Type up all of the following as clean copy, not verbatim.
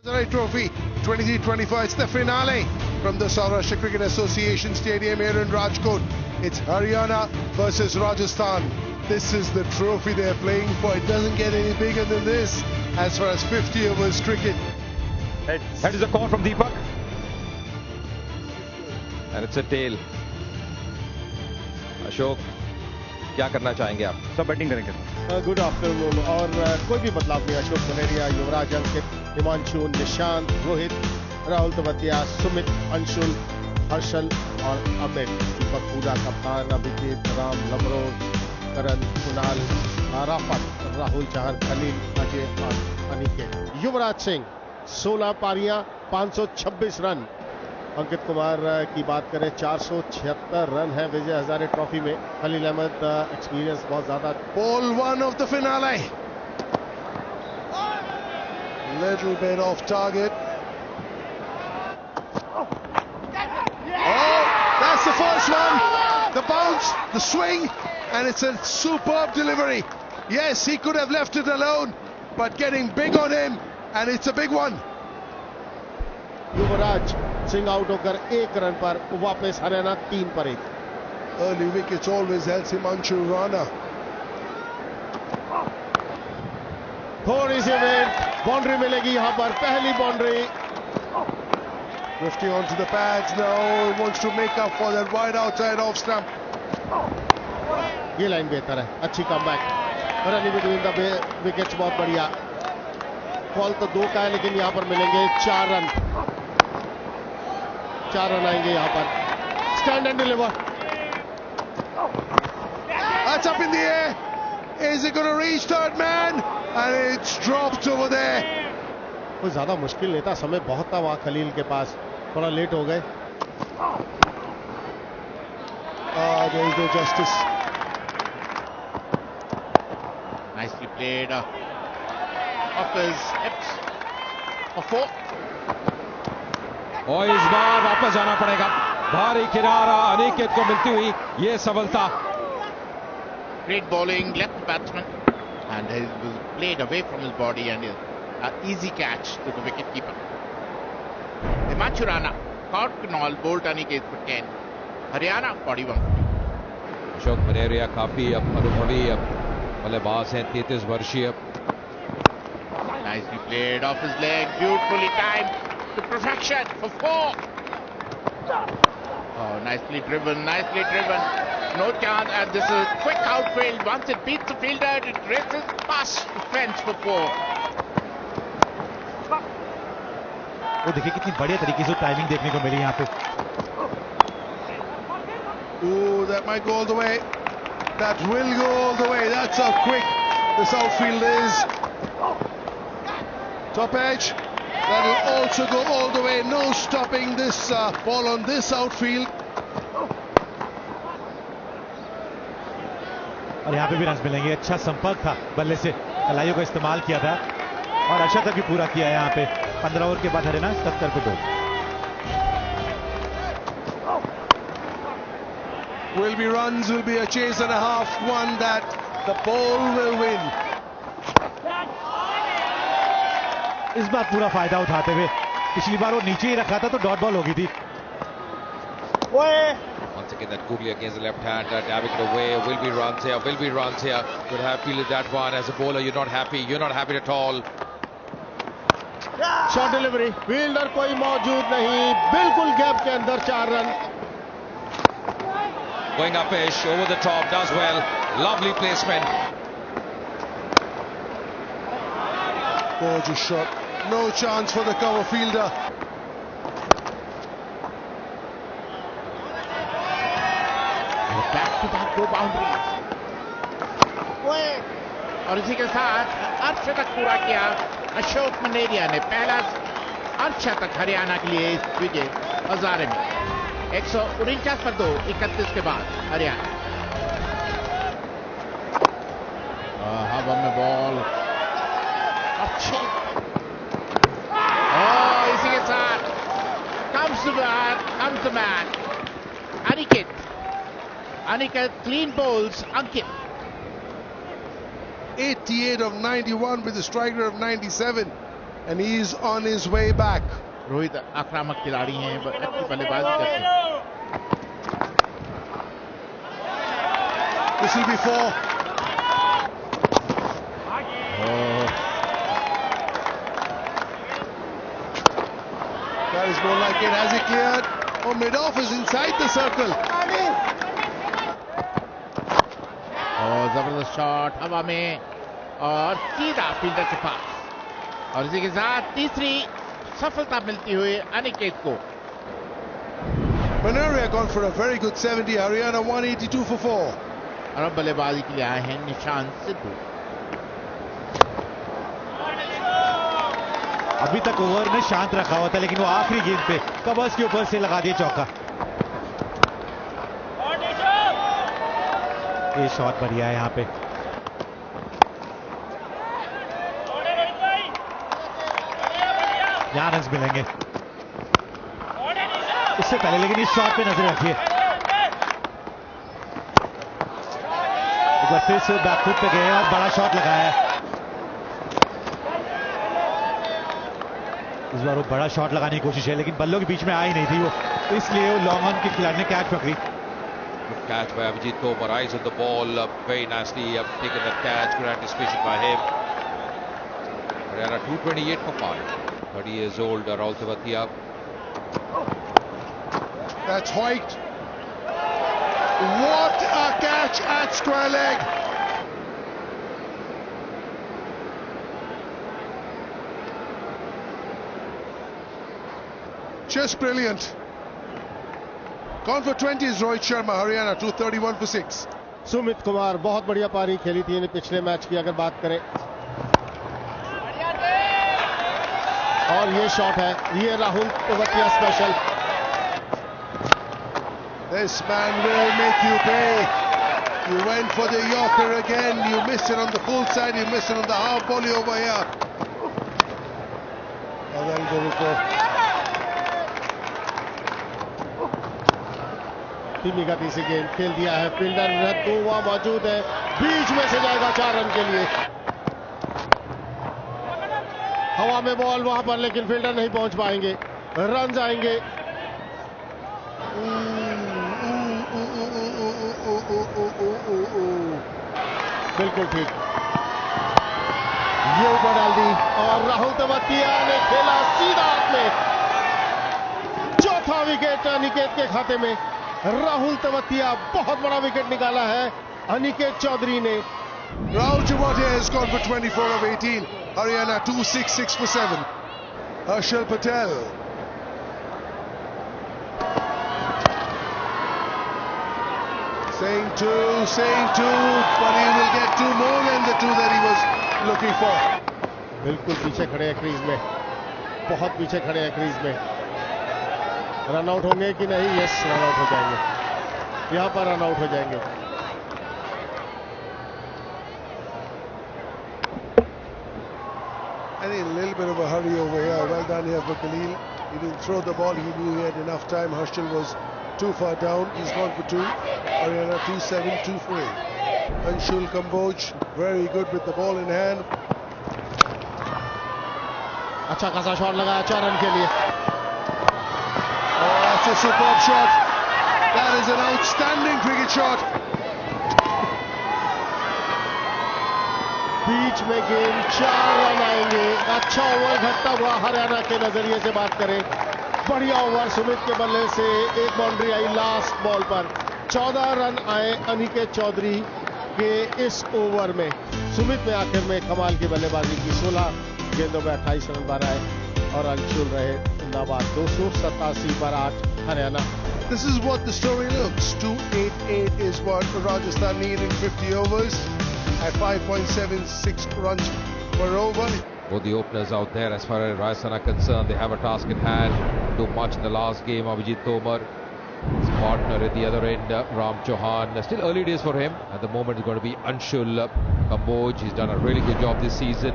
Hazare Trophy 23-25. It's the finale from the Saurashtra Cricket Association Stadium here in Rajkot. It's Haryana versus Rajasthan. This is the trophy they're playing for. It doesn't get any bigger than this as far as 50 overs cricket. That is a call from Deepak. And it's a tail. Ashok, क्या करना चाहेंगे आप? सब batting करेंगे. Good afternoon. और कोई भी बदलाव नहीं. अशोक कनेरिया, युवराज अंकित, हिमांशु, निशांत, रोहित, राहुल तवतिया, सुमित, अंशुल, हर्षल और अमित. दीपक पूजा कप्तान, अभिजीत, राम, लमरो, करण, कुणाल, राफत, राहुल चहर, खलील, अजय और अनिकेत. युवराज सिंह 16 पारियां, 526 रन. अंकित कुमार की बात करें 476 रन है विजय हजारे ट्रॉफी में. खलील अहमद एक्सपीरियंस बहुत ज्यादा. Ball one of the finale. Little bit off target. Oh, that's the first one. The bounce, the swing, and it's a superb delivery. Yes, he could have left it alone, but getting big on him, and it's a big one. Yuvraj Singh out होकर 1 run पर वापस. हरियाणा 3 पर 1. Early wickets always helps Himanshu Rana. थोड़ी सी wait, boundary मिलेगी यहां पर. पहली boundary. Drifting onto the pads now. He wants to make up for that wide outside off stump. ये लाइन बेहतर है. अच्छी comeback. Run between the wickets बहुत बढ़िया. बॉल तो 2 का है लेकिन यहां पर मिलेंगे 4 रन. 4 रन आएंगे यहां पर. Stand and deliver. That's up in the air. Is it going to reach third man? And it's dropped over there. कोई ज्यादा मुश्किल नहीं था. समय बहुत था वहां खलील के पास. थोड़ा लेट हो गए. There is no justice. Nicely played. Off his hips for 4. और इस बार वापस जाना पड़ेगा. भारी किनारा अनिकेत को मिलती हुई ये सफलता. Great bowling, left batsman, and he was played away from his body and an easy catch to the wicket keeper. Himanshu Rana caught Kunal, bowled Aniket for 10. Haryana 41. Ashok Kaneria काफी अब अनुभवी अब बल्लेबाज हैं. 33 वर्षीय. Nicely played off his leg, beautifully timed to perfection for 4. Oh, nicely driven, nicely driven. No chance, and this is a quick outfield. Once it beats the fielder, it races past the fence for 4. वो देखिए कितनी बढ़िया तरीके से timing देखने को मिली यहाँ पे. Ooh, that might go all the way. That will go all the way. That's how quick this outfield is. Top edge. That'll also go all the way. No stopping this ball on this outfield. और यहाँ पे भी run मिलेंगे. अच्छा संपर्क था बल्ले से. कलाइयों का इस्तेमाल किया था और अच्छा तक भी पूरा किया है यहाँ पे. 15 ओवर के बाद हरियाणा 70 पे 2. Will be runs, will be a chase and a half. One that the ball will win. इस बार पूरा फायदा उठाते हुए. पिछली बार वो नीचे ही रखा था तो डॉट बॉल हो गई थी. Once again that googly against the left hand, dabbing it away. Will be runs here, will be runs here. Could have fielded that one. As a bowler you're not happy at all. Shot delivery. Fielder कोई मौजूद नहीं. बिल्कुल gap के अंदर 4 run. Going up ish, over the top, does well. Lovely placement. Gorgeous shot. No chance for the cover fielder. Back to back 2 boundaries. और इसी के साथ अर्धशतक पूरा किया अशोक कनेरिया ने. पहला अर्धशतक हरियाणा के लिए इस विजय हजारे में. 149 पर 2, 31 के बाद हरियाणा. हवा में बॉल अच्छी. इसी के साथ comes the man. Aniket clean bowls Ankit. 88 of 91 with a striker of 97. and he's on his way back. Rohit आक्रामक खिलाड़ी हैं, अच्छी बल्लेबाजी करते हैं. This will be 4. That is more like it. Has he cleared? Oh, mid-off is inside the circle. और जबरदस्त shot हवा में और सीधा फील्डर के पास. और इसी के साथ तीसरी सफलता मिलती हुई अनिकेत को. Manaria gone for a very good 70. Haryana 182 for 4. और अब बल्लेबाजी के लिए आए हैं निशांत सिद्धू. अभी तक ओवर में शांत रखा हुआ था, लेकिन वो आखिरी गेंद पे कवर्स के ऊपर से लगा दिया चौका. ये शॉट बढ़िया है यहाँ पे. यहाँ रन मिलेंगे इससे पहले, लेकिन इस शॉट पे नजर रखिए. एक बार फिर से बैकफुट पे गए और बड़ा शॉट लगाया है. इस बार वो बड़ा शॉट लगाने की कोशिश है, लेकिन बल्लों के बीच में आ ही नहीं थी वो, इसलिए वो लॉन्ग ऑन के खिलाड़ी ने कैच पकड़ी. Good catch by Abhijit Tomar, eyes on the ball, very nicely taken that catch, good anticipation by him. Haryana 228 for 5. 30 years old, Rahul Tewatia. That's Hoyt. What a catch at square leg. Just brilliant. Gone for 20 is Rohit Sharma, Haryana 231 for 6. Sumit Kumar बहुत बढ़िया पारी खेली थी पिछले match की अगर बात करें. और ये शॉट है, ये Rahul Tewatia special. This man will make you pay. You went for the Yorker again. You missed it on the full side. You missed it on the half volley over here. Adel Guruko. धीमी गति से गेंद खेल दिया है. Fielder रद्दुआ मौजूद है, बीच में से जाएगा 4 रन के लिए. हवा में बॉल वहां पर, लेकिन फील्डर नहीं पहुंच पाएंगे. रन जाएंगे. बिल्कुल ठीक, ये ऊपर डाल दी और राहुल तेवतिया ने खेला सीधा हाथ में. चौथा विकेट अनिकेत के खाते में. राहुल तेवतिया बहुत बड़ा विकेट निकाला है अनिकेत चौधरी ने. Rahul Tewatia has gone for 24 of 18. Haryana 266 for 7. Harshal Patel. Saying two, but he will get 2 more than the 2 that he was looking for. बिल्कुल पीछे खड़े हैं क्रीज में, बहुत पीछे खड़े हैं क्रीज में. रन आउट होंगे कि नहीं? यस, रन आउट हो जाएंगे. यहां पर रन आउट हो जाएंगे. I think a little bit of a hurry over here. Well done here for Khalil. He didn't throw the ball. He knew he had enough time. Harshal was too far down. He's gone for 2. Haryana 2-7, 2 for 8. Anshul Kamboj, very good with the ball in hand. अच्छा खासा shot लगाया 4 run के लिए. Oh, that's a superb shot. That is an outstanding cricket shot. बीच में गेंद 4 run आएंगे. अच्छा over घटता हुआ हरियाणा के नजरिए से बात करें. बढ़िया ओवर सुमित के बल्ले से, एक बाउंड्री आई लास्ट बॉल पर. 14 रन आए अनिकेत चौधरी के इस ओवर में. सुमित ने आखिर में कमाल की बल्लेबाजी की. 16 गेंदों में 28 रन बार आए और अंशुल रहे नाबाद. 287 पर 8 Haryana. This is what the story looks. 288 is what Rajasthan need in 50 overs at 5.76 runs per over. Both the openers out there, as far as Rajasthan are concerned, they have a task in hand. Too much in the last game. Abhijit Tomar, his partner at the other end, Ram Chauhan. Still early days for him. At the moment, it's going to be Anshul Kamboj. He's done a really good job this season.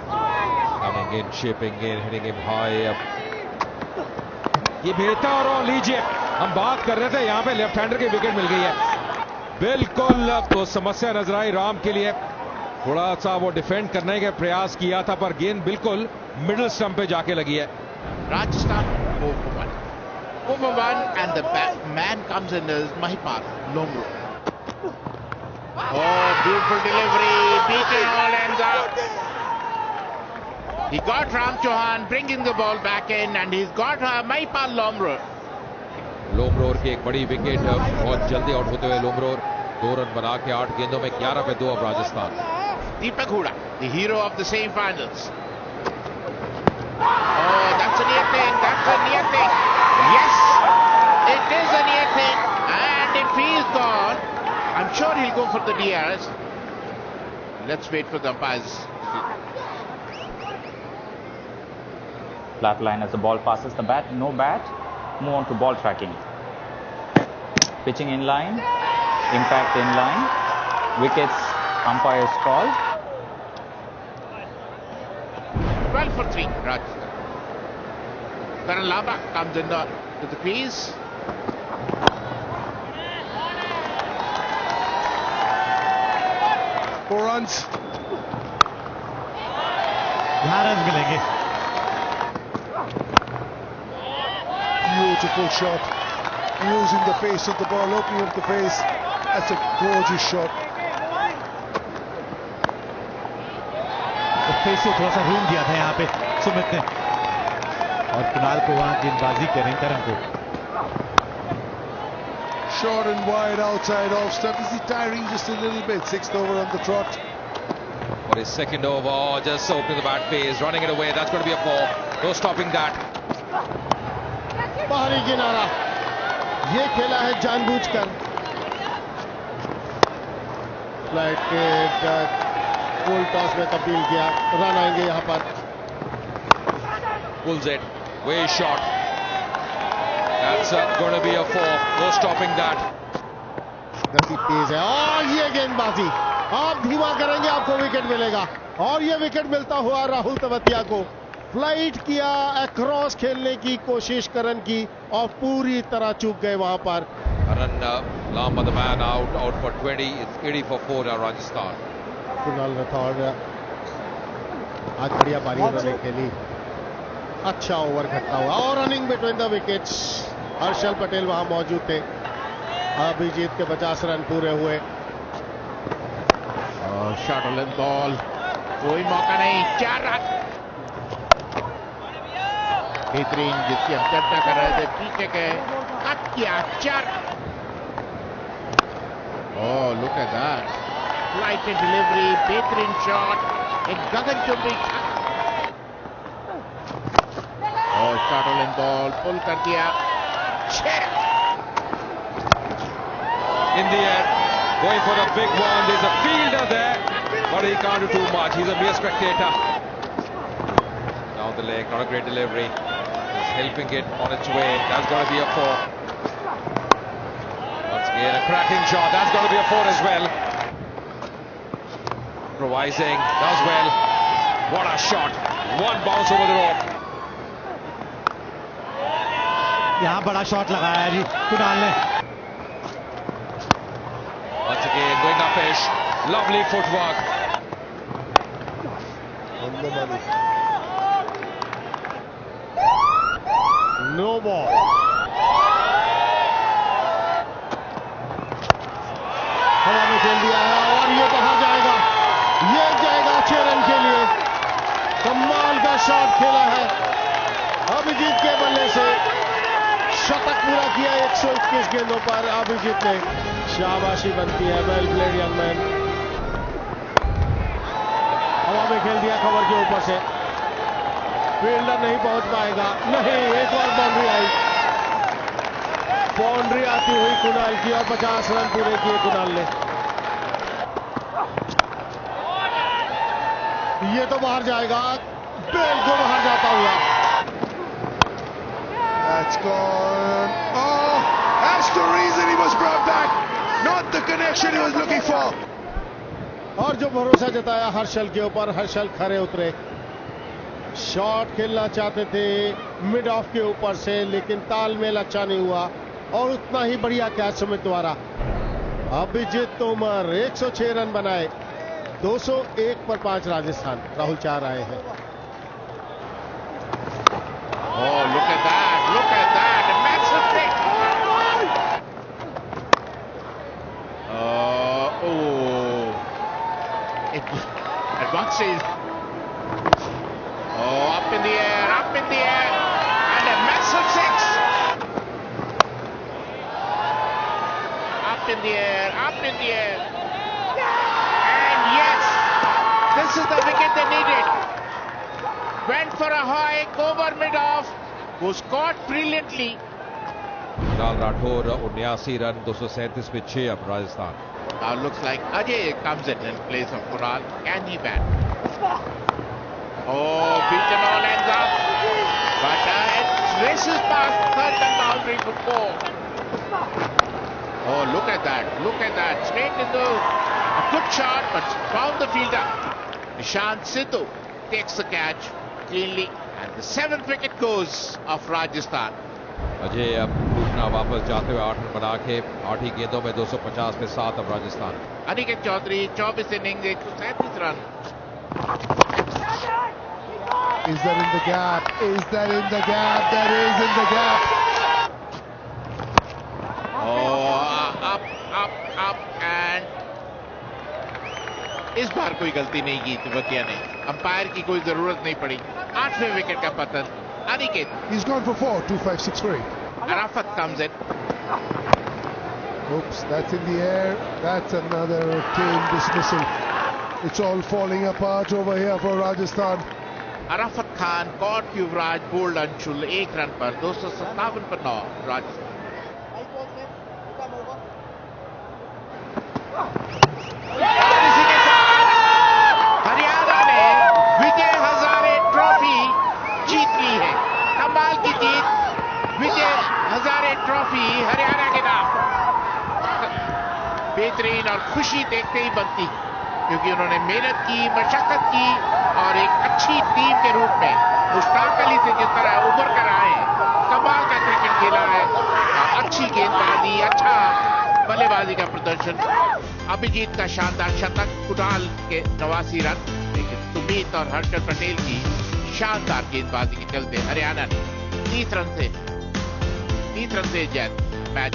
Coming in, shaping in, hitting him high. ये बेहतर और लीजिए, हम बात कर रहे थे यहाँ पे लेफ्ट हैंडर की विकेट मिल गई है. बिल्कुल तो समस्या नजर आई राम के लिए. थोड़ा सा वो डिफेंड करने का प्रयास किया था, पर गेंद बिल्कुल मिडिल स्टंप पे जाके लगी है. Rajasthan over 1. Over 1, and the man comes in as Mahipal Lomro. Oh, beautiful delivery, beaten all ends up. He got Ram Chauhan bringing the ball back in, and he's got Mahipal Lomro. Lomror की एक बड़ी wicket, बहुत जल्दी out होते हुए Lomror 2 run बना के 8 गेंदों में 11 पे 2 अब Rajasthan. Deepak Hooda, the hero of the semi-finals. Oh, that's a near thing. That's a near thing. Yes, it is a near thing. And if he's gone, I'm sure he'll go for the DRS. Let's wait for the umpires. Flat line as the ball passes the bat. No bat. Move on to ball tracking. Pitching in line. Impact in line. Wickets. Umpires called. 12 for 3, Rajasthan. Karan Lamba comes in to the crease. 4 runs. यहाँ run मिलेंगे. Beautiful shot. Using the face of the ball, opening up the face. That's a gorgeous shot. Face से थोड़ा सा room दिया था यहाँ पे सुमित ने, और कुणाल को वहां गेंदबाजी करें करम को. Short and wide outside off stump. Is he tiring just a little bit? 6th over on the trot. For his second over, just opening the bat face, running it away. That's going to be a 4. No stopping that. बाहरी किनारा, ये खेला है जानबूझकर. Flight के full toss में तब्दील किया. रन आएंगे यहां पर. Pulls it. Way shot. That's going to be a 4. No stopping that. गति तेज है और ये गेंदबाजी, आप धीमा करेंगे आपको विकेट मिलेगा. और ये विकेट मिलता हुआ राहुल तेवतिया को. फ्लाइट किया, अक्रॉस खेलने की कोशिश करन की और पूरी तरह चूक गए वहां पर. Karan Lamba, the man out for 20. It's 80 for 4 now, Rajasthan. Kunal Rathore आज बढ़िया पारी उन्होंने खेली. अच्छा ओवर घटता हुआ और running between the wickets. Harshal Patel वहां मौजूद थे. अभिजीत के 50 रन पूरे हुए. Shuttle and ball. कोई मौका नहीं. 4 रन. बेहतरीन जिसकी हम चर्चा कर रहे थे, पीछे के कट किया. 4. Oh, look at that. Flight and delivery, बेहतरीन शॉट, एक गगनचुंबी छक्का. और शटल एंड बॉल पुल कर दिया. 6. In the air, going for the big one. There's a fielder there, but he can't do too much. He's a mere spectator. Down the leg, not a great delivery. He's helping it on its way. That's got to be a 4. Once again, a cracking shot. That's got to be a 4 as well. Improvising, does well. What a shot. One bounce over the rope. यहाँ बड़ा shot लगाया है जी कुणाल ने. Once again, going up fish. Lovely footwork. On the money. No ball. हवा में खेल दिया है और ये बाहर जाएगा. ये जाएगा 6 रन के लिए. कमाल का शॉट खेला है अभिजीत के बल्ले से. शतक पूरा किया 121 गेंदों पर अभिजीत ने. शाबाशी बनती है. Well played young man. हवा में खेल दिया कवर के ऊपर से. फील्डर नहीं पहुंच पाएगा. नहीं, एक और बाउंड्री आई. बाउंड्री आती हुई कुणाल की और 50 रन पूरे किए कुणाल ने. ये तो बाहर जाएगा. बिल्कुल बाहर जाता हुआ. That's gone. Oh, that's the reason he was brought back. Not the connection he was looking for. और जो भरोसा जताया हर्षल के ऊपर, हर्षल खरे उतरे. शॉट खेलना चाहते थे मिड ऑफ के ऊपर से, लेकिन तालमेल अच्छा नहीं हुआ और उतना ही बढ़िया कैच सुमित द्वारा. अभिजीत तोमर 106 रन बनाए. 201 पर 5 राजस्थान। राहुल 4 आए हैं। Oh, look at that! Look at that! A massive thing! At one stage. Oh, up in the air, and a massive six. Up in the air, and yes, this is the wicket they needed. Went for a high, over mid-off, was caught brilliantly. Kunal Rathore 79 run 237 पे 6 अब Rajasthan. Now looks like Ajay comes in place of Kunal. Can he bat? Oh, beaten all ends up. But it races past third and boundary for 4. Oh, look at that. Straight into a good shot, but found the fielder. Nishant Sidhu takes the catch cleanly. And the 7th wicket goes of Rajasthan. Ajay अब टूटना वापस जाते हुए 8 run बना के 8 ही गेंदों में 250 पे 7 अब Rajasthan. Aniket Chaudhary 24 innings 137 run. Is that in the gap? That is in the gap. Oh, up and इस बार कोई गलती नहीं की तिब्बतिया ने। अंपायर की कोई जरूरत नहीं पड़ी। 8वें विकेट का पतन Aniket. He's gone for 4, 2-5-6-3. Arafat comes in. Oops, that's in the air. That's another tame dismissal. It's all falling apart over here for Rajasthan. Arafat Khan caught Yuvraj, bowled Anshul 1 run पर 257 पर 9 राजस्थान। हरियाणा ने Vijay Hazare trophy जीत ली है। कमाल की जीत, Vijay Hazare trophy Haryana के नाम। बेहतरीन और खुशी देखते ही बनती, क्योंकि उन्होंने मेहनत की, मशक्कत की और एक अच्छी टीम के रूप में मुश्ताक अली से जिस तरह उभर कर आए हैं, कमाल का क्रिकेट खेला है। अच्छी गेंदबाजी, अच्छा बल्लेबाजी का प्रदर्शन। अभिजीत का शानदार शतक, कुणाल के 89 रन, लेकिन सुमीत और हर्षल पटेल की शानदार गेंदबाजी के चलते हरियाणा ने 30 रन से जीत match.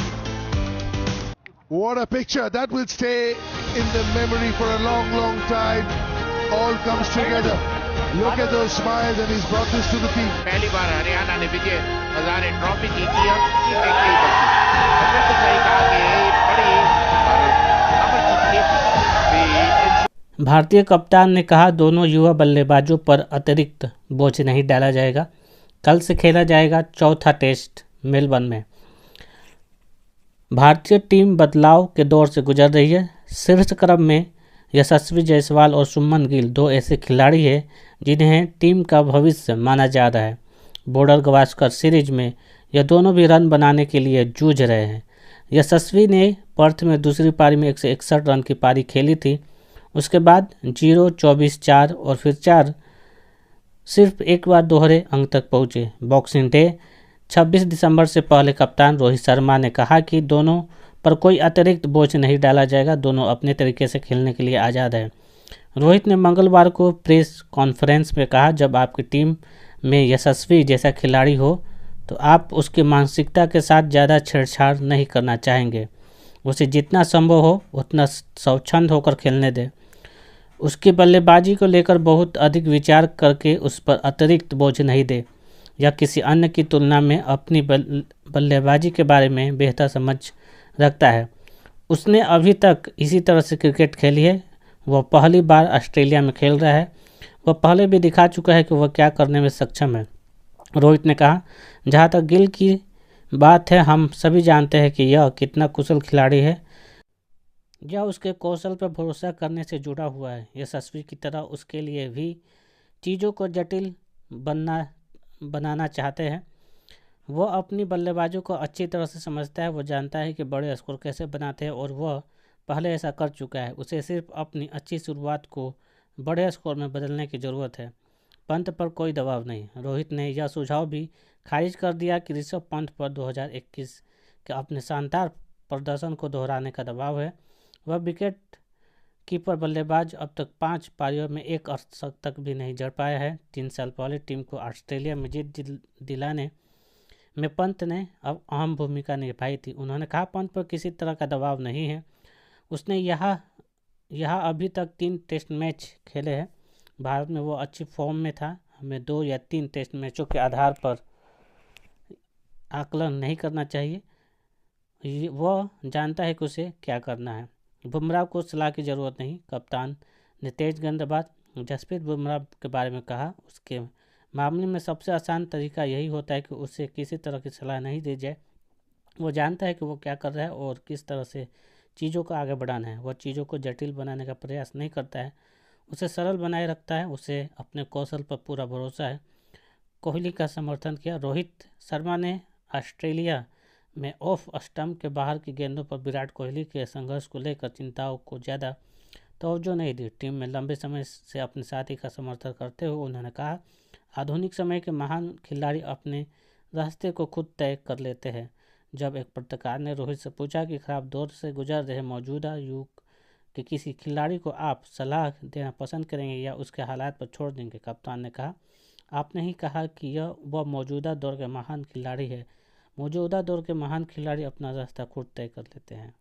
What a picture. That will stay in the memory for a long, long time. All comes together. Look at those smiles, and he's brought this to the team. पहली बार हरियाणा ने विजय हजारे ट्रॉफी जीती और देखते ही बनती। फिर तो सही कहा कि बड़ी और अमरजीत भी। भारतीय कप्तान ने कहा, दोनों युवा बल्लेबाजों पर अतिरिक्त बोझ नहीं डाला जाएगा। कल से खेला जाएगा चौथा टेस्ट मेलबर्न में। भारतीय टीम बदलाव के दौर से गुजर रही है। शीर्ष क्रम में यशस्वी जायसवाल और शुभमन गिल 2 ऐसे खिलाड़ी हैं जिन्हें टीम का भविष्य माना जा रहा है। बॉर्डर गवास्कर सीरीज में यह दोनों भी रन बनाने के लिए जूझ रहे हैं। यशस्वी ने पर्थ में दूसरी पारी में 161 रन की पारी खेली थी। उसके बाद 0, 24, 4 और फिर 4 सिर्फ एक बार दोहरे अंक तक पहुँचे। बॉक्सिंग डे 26 दिसंबर से पहले कप्तान रोहित शर्मा ने कहा कि दोनों पर कोई अतिरिक्त बोझ नहीं डाला जाएगा, दोनों अपने तरीके से खेलने के लिए आज़ाद हैं। रोहित ने मंगलवार को प्रेस कॉन्फ्रेंस में कहा, जब आपकी टीम में यशस्वी जैसा खिलाड़ी हो तो आप उसकी मानसिकता के साथ ज़्यादा छेड़छाड़ नहीं करना चाहेंगे। उसे जितना संभव हो उतना स्वच्छंद होकर खेलने दें। उसकी बल्लेबाजी को लेकर बहुत अधिक विचार करके उस पर अतिरिक्त बोझ नहीं दे या किसी अन्य की तुलना में अपनी बल्लेबाजी के बारे में बेहतर समझ रखता है। उसने अभी तक इसी तरह से क्रिकेट खेली है। वह पहली बार ऑस्ट्रेलिया में खेल रहा है। वह पहले भी दिखा चुका है कि वह क्या करने में सक्षम है। रोहित ने कहा, जहाँ तक गिल की बात है, हम सभी जानते हैं कि यह कितना कुशल खिलाड़ी है। यह उसके कौशल पर भरोसा करने से जुड़ा हुआ है। यशस्वी की तरह उसके लिए भी चीज़ों को जटिल बनाना चाहते हैं। वह अपनी बल्लेबाजों को अच्छी तरह से समझता है। वह जानता है कि बड़े स्कोर कैसे बनाते हैं और वह पहले ऐसा कर चुका है। उसे सिर्फ अपनी अच्छी शुरुआत को बड़े स्कोर में बदलने की ज़रूरत है। पंत पर कोई दबाव नहीं। रोहित ने यह सुझाव भी खारिज कर दिया कि ऋषभ पंत पर 2021 के अपने शानदार प्रदर्शन को दोहराने का दबाव है। वह विकेट कीपर बल्लेबाज अब तक 5 पारियों में एक अर्धशतक भी नहीं जड़ पाया है। 3 साल पहले टीम को ऑस्ट्रेलिया में जीत दिलाने में पंत ने अब अहम भूमिका निभाई थी। उन्होंने कहा, पंत पर किसी तरह का दबाव नहीं है। उसने यहाँ अभी तक 3 टेस्ट मैच खेले हैं। भारत में वो अच्छी फॉर्म में था। हमें 2 या 3 टेस्ट मैचों के आधार पर आकलन नहीं करना चाहिए। वह जानता है कि उसे क्या करना है। बुमराह को सलाह की ज़रूरत नहीं। कप्तान ने तेज गेंदबाज जसप्रीत बुमराह के बारे में कहा, उसके मामले में सबसे आसान तरीका यही होता है कि उसे किसी तरह की सलाह नहीं दी जाए। वो जानता है कि वो क्या कर रहा है और किस तरह से चीज़ों को आगे बढ़ाना है। वह चीज़ों को जटिल बनाने का प्रयास नहीं करता है, उसे सरल बनाए रखता है। उसे अपने कौशल पर पूरा भरोसा है। कोहली का समर्थन किया। रोहित शर्मा ने ऑस्ट्रेलिया में ऑफ स्टंप के बाहर की गेंदों पर विराट कोहली के संघर्ष को लेकर चिंताओं को ज़्यादा तवज्जो नहीं दी। टीम में लंबे समय से अपने साथी का समर्थन करते हुए उन्होंने कहा, आधुनिक समय के महान खिलाड़ी अपने रास्ते को खुद तय कर लेते हैं। जब एक पत्रकार ने रोहित से पूछा कि खराब दौर से गुजर रहे मौजूदा युग के किसी खिलाड़ी को आप सलाह देना पसंद करेंगे या उसके हालात पर छोड़ देंगे, कप्तान ने कहा, आपने ही कहा कि वह मौजूदा दौर के महान खिलाड़ी है। मौजूदा दौर के महान खिलाड़ी अपना रास्ता खुद तय कर लेते हैं।